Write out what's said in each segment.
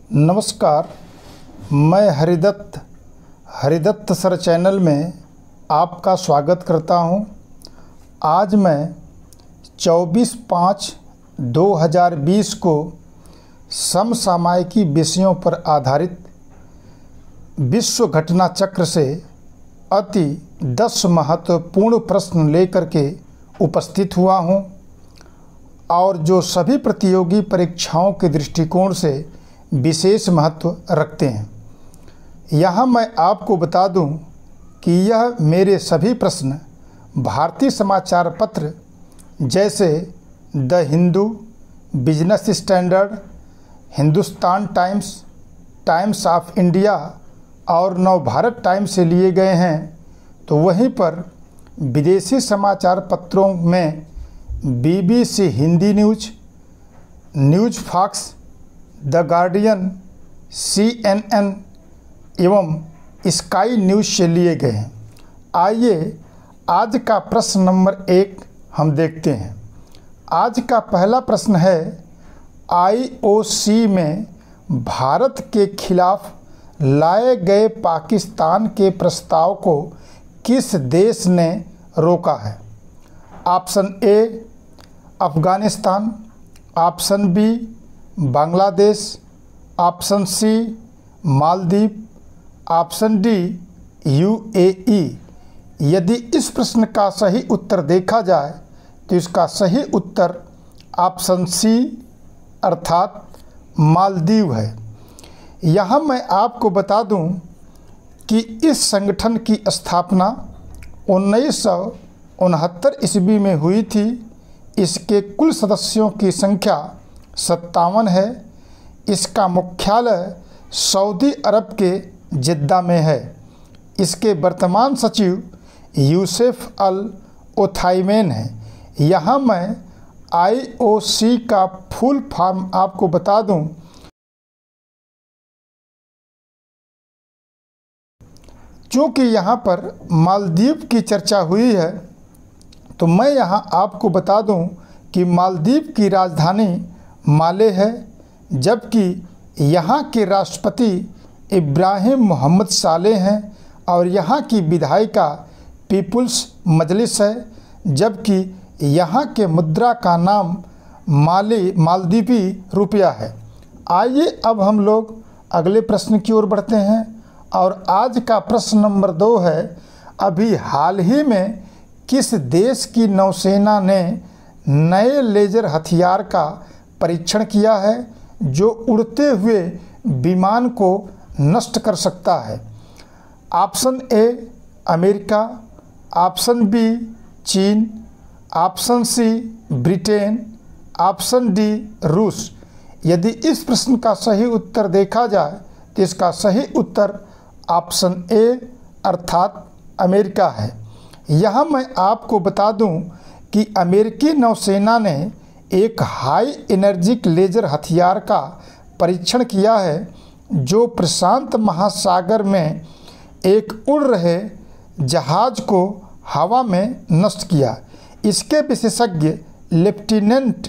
नमस्कार, मैं Haridatt sir channel में आपका स्वागत करता हूं। आज मैं 24/5/2020 को समसामयिकी विषयों पर आधारित विश्व घटना चक्र से अति 10 महत्वपूर्ण प्रश्न लेकर के उपस्थित हुआ हूं और जो सभी प्रतियोगी परीक्षाओं के दृष्टिकोण से विशेष महत्व रखते हैं। यहाँ मैं आपको बता दूं कि यह मेरे सभी प्रश्न भारतीय समाचार पत्र जैसे the Hindu, business standard, Hindustan times, times of India और नवभारत टाइम्स से लिए गए हैं। तो वहीं पर विदेशी समाचार पत्रों में BBC Hindi news, news Fox, the Guardian, CNN एवं स्काई न्यूज से लिए गए हैं। आइए आज का प्रश्न नंबर 1 हम देखते हैं। आज का पहला प्रश्न है, IOC में भारत के खिलाफ लाए गए पाकिस्तान के प्रस्ताव को किस देश ने रोका है? Option A Afghanistan, option B Bangladesh, option C Maldives, option D UAE। यदि इस प्रश्न का सही उत्तर देखा जाए तो इसका सही उत्तर ऑप्शन सी अर्थात मालदीव है। यहाँ मैं आपको बता दूं कि इस संगठन की स्थापना 1969 ईस्वी में हुई थी। इसके कुल सदस्यों की संख्या 57 है। इसका मुख्यालय सऊदी अरब के जिद्दा में है। इसके वर्तमान सचिव यूसुफ अल ओथाइमेन है। यहाँ मैं IOC का फुल फॉर्म आपको बता दूं। चूँकि यहाँ पर मालदीव की चर्चा हुई है तो मैं यहाँ आपको बता दूं कि मालदीव की राजधानी माले है, जबकि यहाँ के राष्ट्रपति इब्राहिम मोहम्मद सालेह हैं और यहाँ की विधायिका पीपुल्स मजलिस है, जबकि यहाँ के मुद्रा का नाम मालदीवी रुपया है। आइए अब हम लोग अगले प्रश्न की ओर बढ़ते हैं और आज का प्रश्न नंबर 2 है, अभी हाल ही में किस देश की नौसेना ने नए लेजर हथियार का परीक्षण किया है जो उड़ते हुए विमान को नष्ट कर सकता है? Option A America, option B चीन, option C Britain, option D रूस। यदि इस प्रश्न का सही उत्तर देखा जाए तो इसका सही उत्तर ऑप्शन ए अर्थात अमेरिका है। यहाँ मैं आपको बता दूं कि अमेरिकी नौसेना ने एक हाई एनर्जिक लेजर हथियार का परीक्षण किया है जो प्रशांत महासागर में एक उड़ रहे जहाज को हवा में नष्ट किया। इसके विशेषज्ञ लेफ्टिनेंट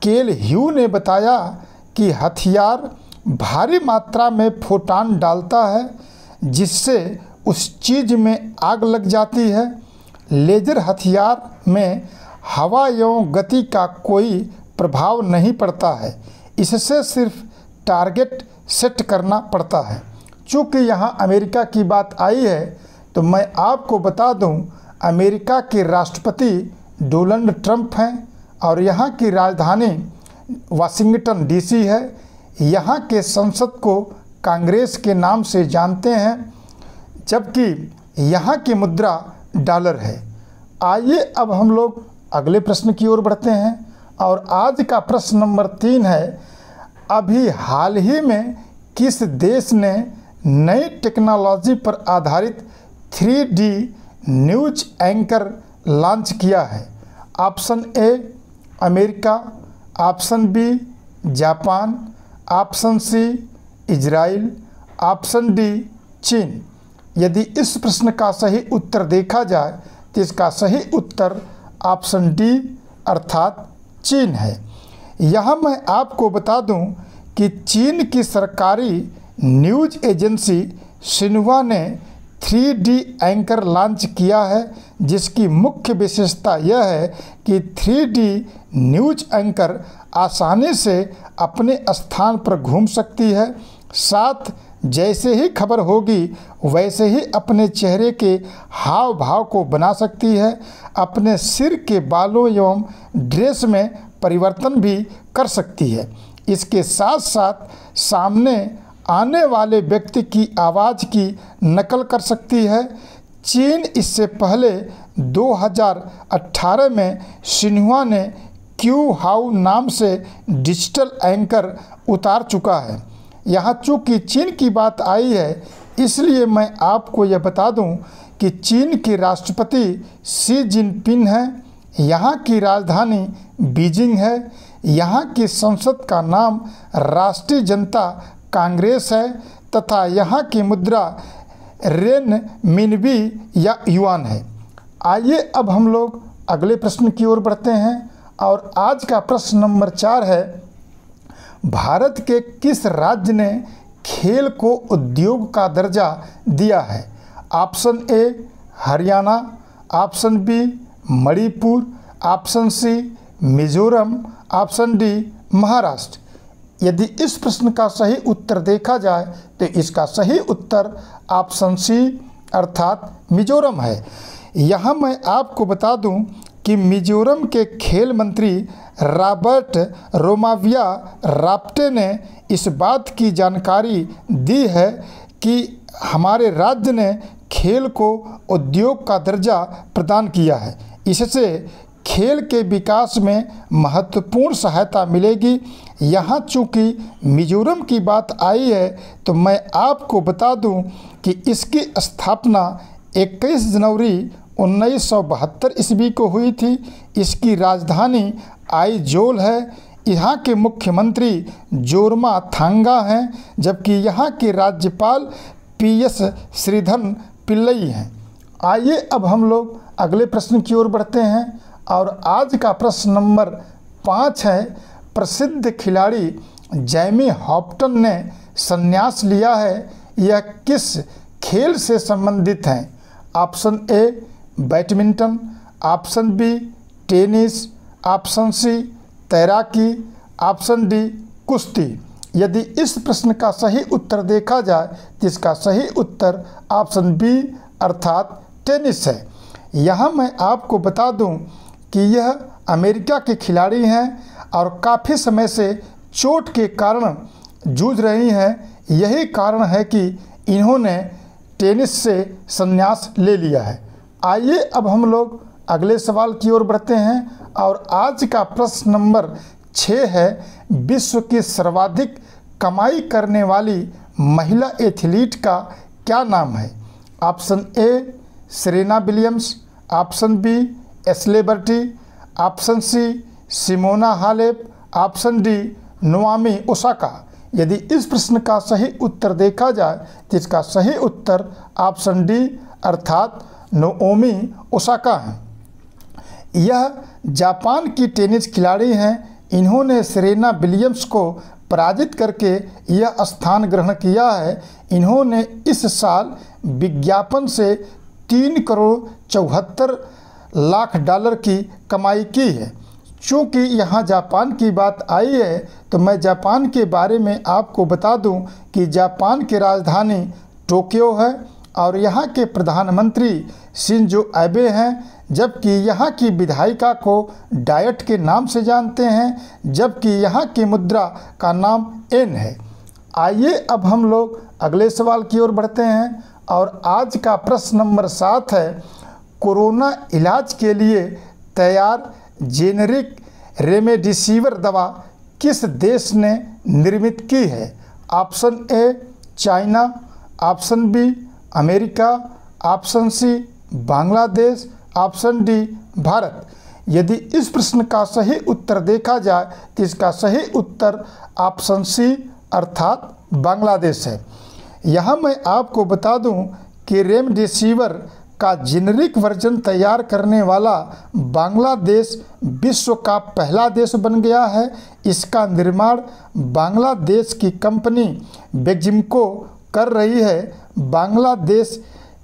केल ह्यू ने बताया कि हथियार भारी मात्रा में फोटान डालता है जिससे उस चीज़ में आग लग जाती है। लेजर हथियार में हवा एवं गति का कोई प्रभाव नहीं पड़ता है, इससे सिर्फ टारगेट सेट करना पड़ता है। चूँकि यहाँ अमेरिका की बात आई है तो मैं आपको बता दूँ अमेरिका के राष्ट्रपति डोनाल्ड ट्रंप हैं और यहाँ की राजधानी वाशिंगटन DC है। यहाँ के संसद को कांग्रेस के नाम से जानते हैं, जबकि यहाँ की मुद्रा डॉलर है। आइए अब हम लोग अगले प्रश्न की ओर बढ़ते हैं और आज का प्रश्न नंबर 3 है, अभी हाल ही में किस देश ने नई टेक्नोलॉजी पर आधारित 3D न्यूज एंकर लॉन्च किया है? Option A America, option B Japan, option C Israel, option D चीन। यदि इस प्रश्न का सही उत्तर देखा जाए तो इसका सही उत्तर ऑप्शन डी अर्थात चीन है। यहाँ मैं आपको बता दूं कि कि चीन की सरकारी न्यूज़ एजेंसी सिन्हुआ ने 3D एंकर लॉन्च किया है, जिसकी मुख्य विशेषता यह है कि 3D न्यूज़ एंकर आसानी से अपने स्थान पर घूम सकती है। साथ जैसे ही खबर होगी वैसे ही अपने चेहरे के हाव भाव को बना सकती है, अपने सिर के बालों एवं ड्रेस में परिवर्तन भी कर सकती है। इसके साथ साथ सामने आने वाले व्यक्ति की आवाज़ की नकल कर सकती है। चीन इससे पहले 2018 में सिन्हुआ ने क्यू हाउ नाम से डिजिटल एंकर उतार चुका है। यहाँ चूँकि चीन की बात आई है, इसलिए मैं आपको यह बता दूं कि चीन के राष्ट्रपति शी जिनपिंग हैं। यहाँ की राजधानी बीजिंग है। यहाँ की संसद का नाम राष्ट्रीय जनता कांग्रेस है तथा यहाँ की मुद्रा रेनमिनबी या युआन है। आइए अब हम लोग अगले प्रश्न की ओर बढ़ते हैं और आज का प्रश्न नंबर 4 है, भारत के किस राज्य ने खेल को उद्योग का दर्जा दिया है? Option A Haryana, option B Manipur, option C Mizoram, option D Maharashtra. यदि इस प्रश्न का सही उत्तर देखा जाए तो इसका सही उत्तर ऑप्शन सी अर्थात मिजोरम है। यहाँ मैं आपको बता दूं कि मिजोरम के खेल मंत्री रॉबर्ट रोमाविया राप्टे ने इस बात की जानकारी दी है कि हमारे राज्य ने खेल को उद्योग का दर्जा प्रदान किया है। इससे खेल के विकास में महत्वपूर्ण सहायता मिलेगी। यहाँ चूँकि मिजोरम की बात आई है तो मैं आपको बता दूं कि इसकी स्थापना 21 जनवरी 1972 ईस्वी को हुई थी। इसकी राजधानी आइजोल है। यहाँ के मुख्यमंत्री जोरमा थांगा हैं, जबकि यहाँ के राज्यपाल PS श्रीधरन पिल्लई हैं। आइए अब हम लोग अगले प्रश्न की ओर बढ़ते हैं और आज का प्रश्न नंबर 5 है, प्रसिद्ध खिलाड़ी जैमी हॉप्टन ने संन्यास लिया है, यह किस खेल से संबंधित हैं? Option A badminton, option B tennis, option C तैराकी, ऑप्शन डी कुश्ती। यदि इस प्रश्न का सही उत्तर देखा जाए तो इसका सही उत्तर ऑप्शन बी अर्थात टेनिस है। यहाँ मैं आपको बता दूं कि यह अमेरिका के खिलाड़ी हैं और काफ़ी समय से चोट के कारण जूझ रही हैं। यही कारण है कि इन्होंने टेनिस से संन्यास ले लिया है। आइए अब हम लोग अगले सवाल की ओर बढ़ते हैं और आज का प्रश्न नंबर 6 है, विश्व की सर्वाधिक कमाई करने वाली महिला एथलीट का क्या नाम है? Option A Serena Williams, option B Ashleigh Barty, option C Simona Halep, option D Naomi Osaka. यदि इस प्रश्न का सही उत्तर देखा जाए तो इसका सही उत्तर ऑप्शन डी अर्थात नोओमी ओसाका है। यह जापान की टेनिस खिलाड़ी हैं। इन्होंने सेरेना विलियम्स को पराजित करके यह स्थान ग्रहण किया है। इन्होंने इस साल विज्ञापन से 3 करोड़ 74 लाख डॉलर की कमाई की है। चूँकि यहाँ जापान की बात आई है तो मैं जापान के बारे में आपको बता दूं कि जापान की राजधानी टोक्यो है और यहाँ के प्रधानमंत्री शिंजो एबे हैं, जबकि यहाँ की विधायिका को डायट के नाम से जानते हैं, जबकि यहाँ की मुद्रा का नाम एन है। आइए अब हम लोग अगले सवाल की ओर बढ़ते हैं और आज का प्रश्न नंबर 7 है, कोरोना इलाज के लिए तैयार जेनेरिक रेमडेसिविर दवा किस देश ने निर्मित की है? Option A China, option B America, option C Bangladesh, option D Bharat. यदि इस प्रश्न का सही उत्तर देखा जाए तो इसका सही उत्तर ऑप्शन सी अर्थात बांग्लादेश है। यहाँ मैं आपको बता दूं कि रेमडेसिविर का जेनेरिक वर्जन तैयार करने वाला बांग्लादेश विश्व का पहला देश बन गया है। इसका निर्माण बांग्लादेश की कंपनी बेक्सिमको कर रही है। बांग्लादेश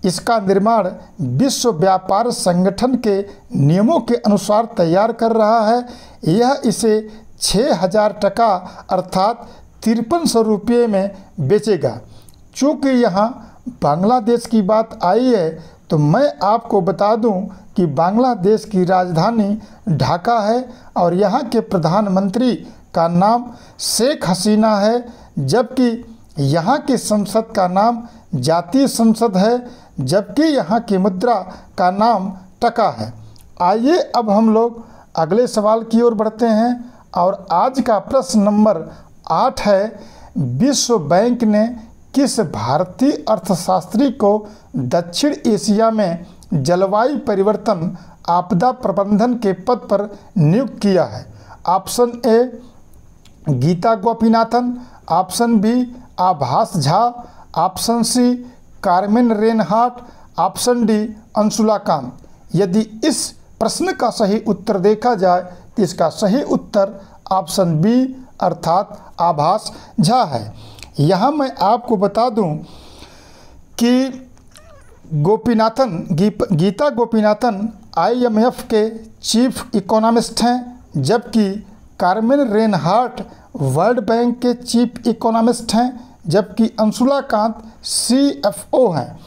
इसका निर्माण विश्व व्यापार संगठन के नियमों के अनुसार तैयार कर रहा है। यह इसे 6,000 टका अर्थात 5300 रुपये में बेचेगा। चूँकि यहाँ बांग्लादेश की बात आई है तो मैं आपको बता दूं कि बांग्लादेश की राजधानी ढाका है और यहाँ के प्रधानमंत्री का नाम शेख हसीना है, जबकि यहाँ की संसद का नाम जातीय संसद है, जबकि यहाँ की मुद्रा का नाम टका है। आइए अब हम लोग अगले सवाल की ओर बढ़ते हैं और आज का प्रश्न नंबर 8 है। विश्व बैंक ने किस भारतीय अर्थशास्त्री को दक्षिण एशिया में जलवायु परिवर्तन आपदा प्रबंधन के पद पर नियुक्त किया है? Option A Gita Gopinathan, option B Abhas Jha, option C Carmen Reinhart, option D Anshula Kant. यदि इस प्रश्न का सही उत्तर देखा जाए तो इसका सही उत्तर ऑप्शन बी अर्थात आभास झा है। यहाँ मैं आपको बता दूं कि गीता गोपीनाथन IMF के चीफ इकोनॉमिस्ट हैं, जबकि कार्मेन रेनहार्ट वर्ल्ड बैंक के चीफ इकोनॉमिस्ट हैं, जबकि अंशुला कांत CFO हैं।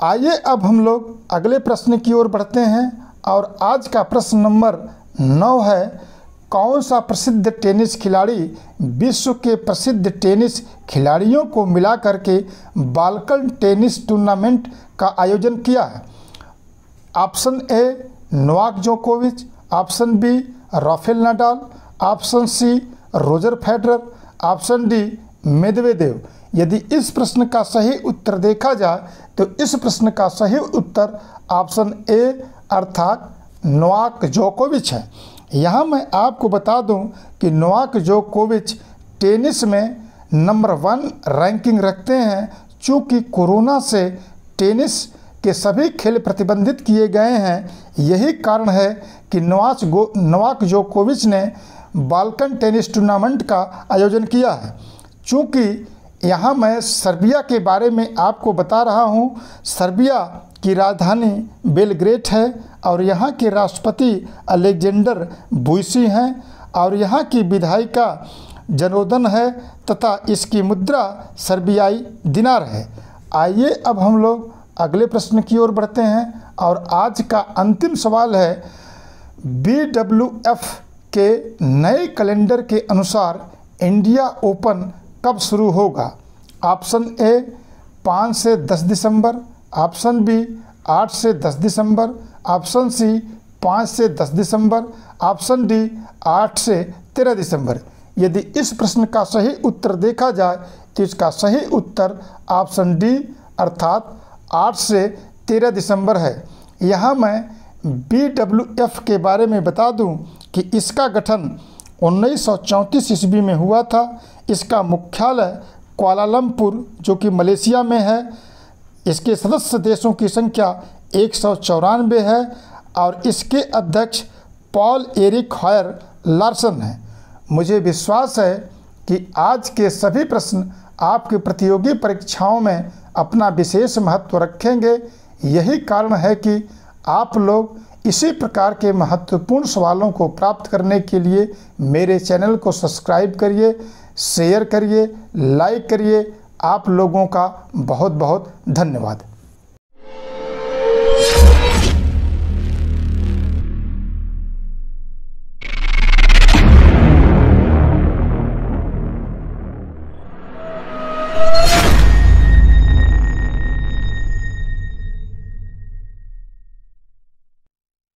आइए अब हम लोग अगले प्रश्न की ओर बढ़ते हैं और आज का प्रश्न नंबर 9 है। कौन सा प्रसिद्ध टेनिस खिलाड़ी विश्व के प्रसिद्ध टेनिस खिलाड़ियों को मिला करके बाल्कन टेनिस टूर्नामेंट का आयोजन किया है? ऑप्शन ए नोवाक जोकोविच, option B Rafael Nadal, option C Roger Federer, option D Medvedev. यदि इस प्रश्न का सही उत्तर देखा जाए तो इस प्रश्न का सही उत्तर ऑप्शन ए अर्थात नोवाक जोकोविच है। यहाँ मैं आपको बता दूं कि नोवाक जोकोविच टेनिस में नंबर 1 रैंकिंग रखते हैं। चूँकि कोरोना से टेनिस के सभी खेल प्रतिबंधित किए गए हैं, यही कारण है कि नोवाक जोकोविच ने बाल्कन टेनिस टूर्नामेंट का आयोजन किया है। चूँकि यहाँ मैं सर्बिया के बारे में आपको बता रहा हूँ। सर्बिया की राजधानी बेलग्रेड है और यहाँ के राष्ट्रपति अलेक्जेंडर वुइसी हैं और यहाँ की विधायिका जनोदन है तथा इसकी मुद्रा सर्बियाई दिनार है। आइए अब हम लोग अगले प्रश्न की ओर बढ़ते हैं और आज का अंतिम सवाल है। BWF के नए कैलेंडर के अनुसार इंडिया ओपन कब शुरू होगा? ऑप्शन ए 5 से 10 दिसंबर, ऑप्शन बी 8 से 10 दिसंबर, ऑप्शन सी 5 से 10 दिसंबर, ऑप्शन डी 8 से 13 दिसंबर। यदि इस प्रश्न का सही उत्तर देखा जाए तो इसका सही उत्तर ऑप्शन डी अर्थात 8 से 13 दिसंबर है। यहाँ मैं BWF के बारे में बता दूं कि इसका गठन 1934 ईस्वी में हुआ था। इसका मुख्यालय कुआलालंपुर जो कि मलेशिया में है। इसके सदस्य देशों की संख्या 194 है और इसके अध्यक्ष पॉल एरिक हॉयर लार्सन हैं। मुझे विश्वास है कि आज के सभी प्रश्न आपकी प्रतियोगी परीक्षाओं में अपना विशेष महत्व रखेंगे। यही कारण है कि आप लोग इसी प्रकार के महत्वपूर्ण सवालों को प्राप्त करने के लिए मेरे चैनल को सब्सक्राइब करिए, शेयर करिए, लाइक करिए। आप लोगों का बहुत बहुत धन्यवाद।